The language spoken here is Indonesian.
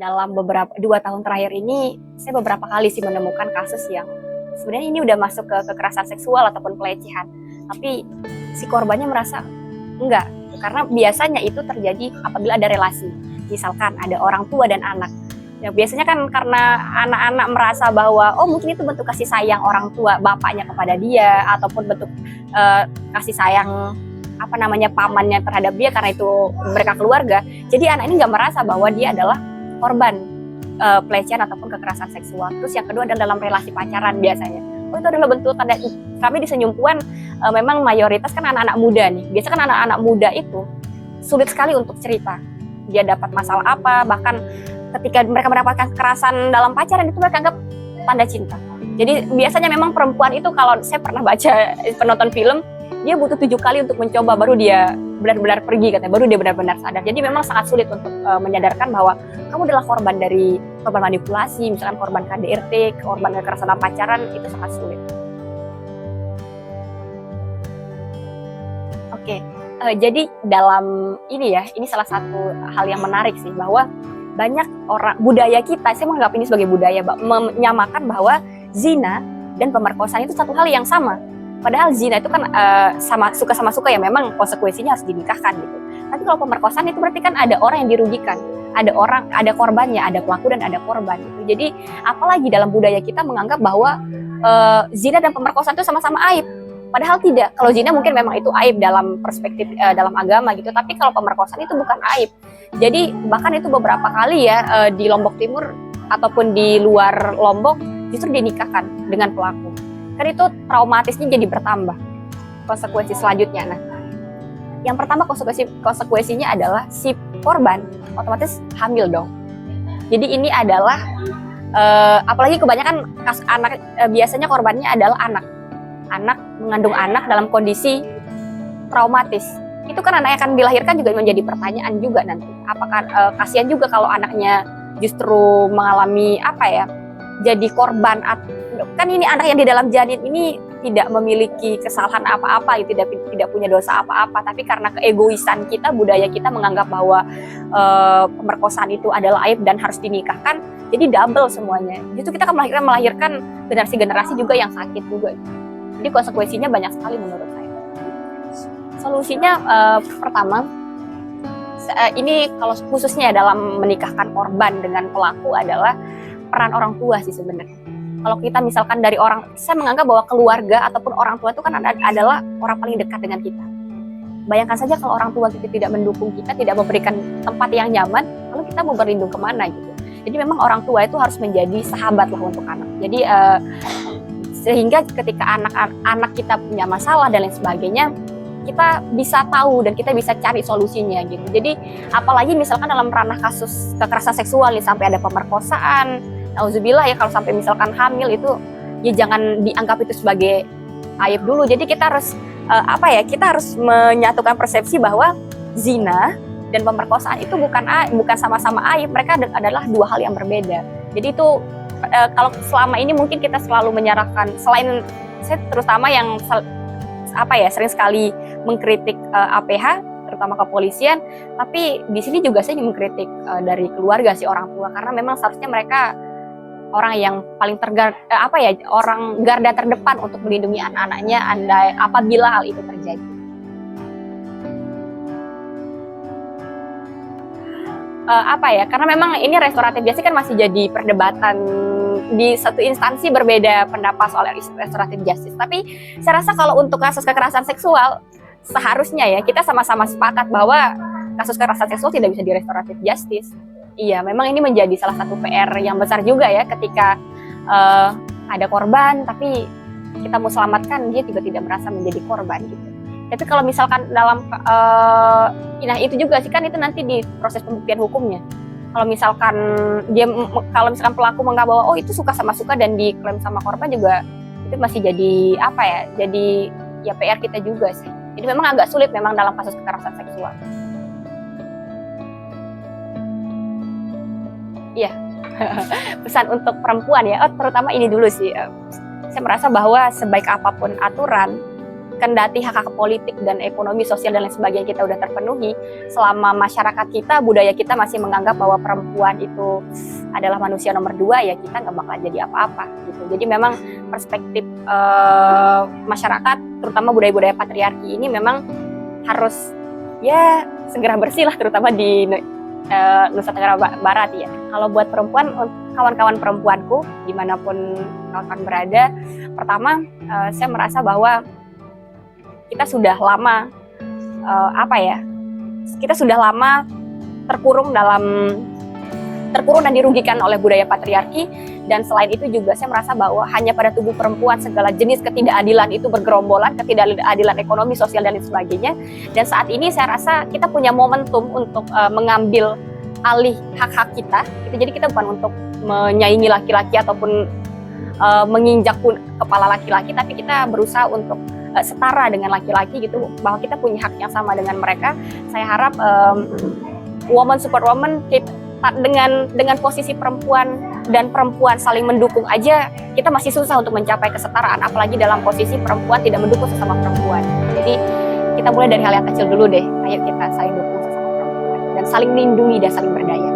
dalam beberapa 2 tahun terakhir ini saya beberapa kali sih menemukan kasus yang sebenarnya ini udah masuk ke kekerasan seksual ataupun pelecehan, tapi si korbannya merasa enggak, karena biasanya itu terjadi apabila ada relasi, misalkan ada orang tua dan anak. Ya, biasanya kan karena anak-anak merasa bahwa oh mungkin itu bentuk kasih sayang orang tua bapaknya kepada dia, ataupun bentuk kasih sayang pamannya terhadap dia karena itu mereka keluarga. Jadi anak ini nggak merasa bahwa dia adalah korban pelecehan ataupun kekerasan seksual. Terus yang kedua adalah dalam relasi pacaran biasanya. Oh itu adalah bentuk tanda. Kami di Senyumpuan memang mayoritas kan anak-anak muda nih. Biasa kan anak-anak muda itu sulit sekali untuk cerita. Dia dapat masalah apa, bahkan ketika mereka mendapatkan kekerasan dalam pacaran itu mereka anggap tanda cinta. Jadi biasanya memang perempuan itu, kalau saya pernah baca penonton film, dia butuh 7 kali untuk mencoba baru dia benar-benar pergi katanya, baru dia benar-benar sadar. Jadi memang sangat sulit untuk menyadarkan bahwa kamu adalah korban dari korban manipulasi, misalkan korban KDRT, korban kekerasan dalam pacaran, itu sangat sulit. Oke, jadi dalam ini ya, ini salah satu hal yang menarik sih, bahwa banyak orang, budaya kita, saya menganggap ini sebagai budaya, menyamakan bahwa zina dan pemerkosaan itu satu hal yang sama. Padahal zina itu kan sama suka ya, memang konsekuensinya harus dinikahkan gitu. Tapi kalau pemerkosaan itu berarti kan ada orang yang dirugikan, ada korbannya, ada pelaku dan ada korban gitu. Jadi apalagi dalam budaya kita menganggap bahwa zina dan pemerkosaan itu sama-sama aib. Padahal tidak. Kalau zina mungkin memang itu aib dalam perspektif dalam agama gitu, tapi kalau pemerkosaan itu bukan aib. Jadi bahkan itu beberapa kali ya di Lombok Timur ataupun di luar Lombok justru dinikahkan dengan pelaku. Kan itu traumatisnya jadi bertambah konsekuensi selanjutnya. Nah, yang pertama konsekuensinya adalah si korban otomatis hamil dong. Jadi ini adalah apalagi kebanyakan anak, biasanya korbannya adalah anak mengandung anak dalam kondisi traumatis. Itu kan anak yang akan dilahirkan juga menjadi pertanyaan juga nanti. Apakah kasihan juga kalau anaknya justru mengalami jadi korban. Kan ini anak yang di dalam janin ini tidak memiliki kesalahan apa-apa, tidak punya dosa apa-apa, tapi karena keegoisan kita, budaya kita menganggap bahwa pemerkosaan itu adalah aib dan harus dinikahkan, jadi double semuanya. Justru kita akan melahirkan generasi-generasi juga yang sakit juga. Jadi konsekuensinya banyak sekali menurut saya. Solusinya pertama, ini kalau khususnya dalam menikahkan korban dengan pelaku adalah peran orang tua sih sebenarnya. Kalau kita misalkan dari saya menganggap bahwa keluarga ataupun orang tua itu kan adalah orang paling dekat dengan kita. Bayangkan saja kalau orang tua kita tidak mendukung kita, tidak memberikan tempat yang nyaman, lalu kita mau berlindung kemana gitu. Jadi memang orang tua itu harus menjadi sahabat lah untuk anak. Jadi sehingga ketika anak kita punya masalah dan lain sebagainya, kita bisa tahu dan kita bisa cari solusinya gitu. Jadi apalagi misalkan dalam ranah kasus kekerasan seksual nih, sampai ada pemerkosaan, nauzubillah ya, kalau sampai misalkan hamil itu ya jangan dianggap itu sebagai aib dulu. Jadi kita harus kita harus menyatukan persepsi bahwa zina dan pemerkosaan itu bukan sama-sama aib, mereka adalah dua hal yang berbeda. Jadi itu kalau selama ini mungkin kita selalu menyerahkan, selain saya terutama yang sering sekali mengkritik APH, terutama kepolisian, tapi di sini juga saya mengkritik dari keluarga si orang tua, karena memang seharusnya mereka orang yang paling orang garda terdepan untuk melindungi anak-anaknya apabila hal itu terjadi. Karena memang ini restoratif justice kan masih jadi perdebatan, di satu instansi berbeda pendapat soal restoratif justice. Tapi saya rasa kalau untuk kasus kekerasan seksual, seharusnya ya kita sama-sama sepakat bahwa kasus kekerasan seksual tidak bisa di restoratif justice. Iya, memang ini menjadi salah satu PR yang besar juga ya, ketika ada korban tapi kita mau selamatkan, dia juga tidak merasa menjadi korban gitu. Tapi kalau misalkan dalam itu juga sih kan itu nanti di proses pembuktian hukumnya. Kalau misalkan pelaku menganggap bahwa oh itu suka dan diklaim sama korban, juga itu masih jadi jadi ya PR kita juga sih. Jadi memang agak sulit memang dalam kasus kekerasan seksual. Iya, pesan untuk perempuan ya, terutama ini dulu sih. Saya merasa bahwa sebaik apapun aturan, kendati hak-hak politik dan ekonomi, sosial dan lain sebagainya kita udah terpenuhi, selama masyarakat kita, budaya kita masih menganggap bahwa perempuan itu adalah manusia nomor 2, ya kita nggak bakal jadi apa-apa gitu. Jadi memang perspektif masyarakat, terutama budaya-budaya patriarki ini memang harus ya segera bersih lah, terutama di Nusa Tenggara Barat ya. Kalau buat perempuan, kawan-kawan perempuanku dimanapun kawan-kawan berada, pertama saya merasa bahwa kita sudah lama kita sudah lama terkurung dan dirugikan oleh budaya patriarki. Dan selain itu juga saya merasa bahwa hanya pada tubuh perempuan segala jenis ketidakadilan itu bergerombolan, ketidakadilan ekonomi, sosial dan lain sebagainya. Dan saat ini saya rasa kita punya momentum untuk mengambil alih hak-hak kita. Jadi kita bukan untuk menyaingi laki-laki ataupun menginjak kepala laki-laki, tapi kita berusaha untuk setara dengan laki-laki gitu, bahwa kita punya hak yang sama dengan mereka. Saya harap woman support woman, dengan posisi perempuan dan perempuan saling mendukung aja kita masih susah untuk mencapai kesetaraan, apalagi dalam posisi perempuan tidak mendukung sesama perempuan. Jadi kita mulai dari hal yang kecil dulu deh. Ayo kita saling dukung sesama perempuan dan saling melindungi dan saling berdaya.